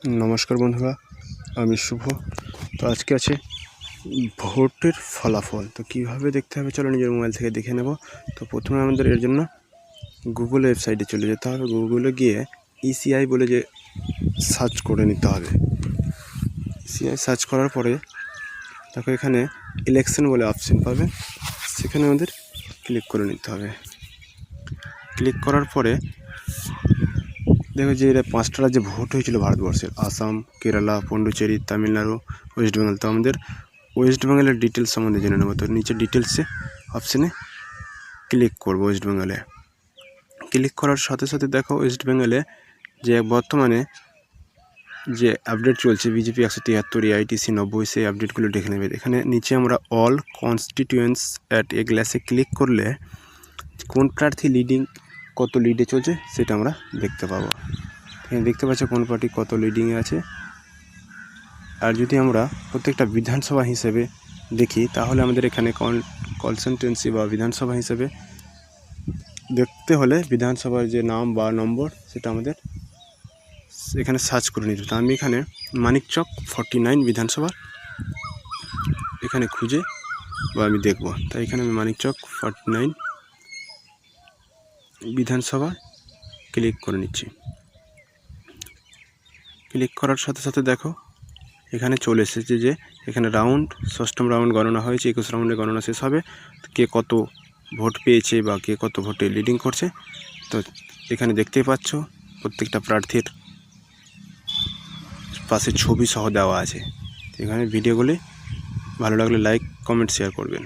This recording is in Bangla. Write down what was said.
नमस्कार बंधुरा आमी शुभ। तो आज के आछे भोटेर फलाफल। तो किभाबे देखते हबे चलो निजेर मोबाइल थेके देखे नेब। तो प्रथमे आमादेर एर जोन्नो गुगल वेबसाइटे चले जेते हबे। गुगले गिये इसिआई बोले जे सार्च करे निते हबे। इसिआई सार्च करार परे देखो एखाने इलेक्शन बोले अपशन पाबे, सेखाने आमादेर क्लिक करे निते हबे। क्लिक करार परे देखो जे पाँचटा राज्ये भोट हয়েছিল भारतवर्षेर आसाम, केराला, पन्डिचेरी, तमिलनाडु, वेस्ट बेंगल। तो आमादेर वेस्ट बेंगलेर डिटेल्स सम्बन्धे जेने नेब। तो नीचे डिटेल्से अपशने क्लिक करब। वेस्ट बेंगले क्लिक करार साथे साथे देखो वेस्ट बेंगले जे बर्तमाने जे आपडेट चलছে বিজেপি 173 আইটিসি 90 সেই আপডেটগুলো দেখে নেবে। এখানে নিচে আমরা অল কনস্টিটিউয়েন্টস অ্যাট এ গ্লাসে ক্লিক করলে কোন প্রার্থী লিডিং কত লিডে চলছে সেটা আমরা দেখতে পাবো। এখানে দেখতে পাচ্ছ কোন পার্টি কত লিডিংয়ে আছে। আর যদি আমরা প্রত্যেকটা বিধানসভা হিসেবে দেখি তাহলে আমাদের এখানে কনস্টিটিউয়েন্সি বা বিধানসভা হিসেবে দেখতে হলে বিধানসভার যে নাম বা নম্বর সেটা আমাদের এখানে সার্চ করে নিতে। তো আমি এখানে মানিকচক 49 বিধানসভা এখানে খুঁজে বা আমি দেখব। তাই এখানে আমি মানিকচক 49 বিধানসভা ক্লিক করে নিচ্ছি। ক্লিক করার সাথে সাথে দেখো এখানে চলে এসেছে যে এখানে রাউন্ড ষষ্ঠম রাউন্ড গণনা হয়েছে, 21 রাউন্ডে গণনা শেষ হবে। কে কত ভোট পেয়েছে বা কে কত ভোটে লিডিং করছে তো এখানে দেখতেই পাচ্ছ প্রত্যেকটা প্রার্থীর পাশে ছবি সহ দেওয়া আছে। এখানে ভিডিওগুলি ভালো লাগলে লাইক কমেন্ট শেয়ার করবেন।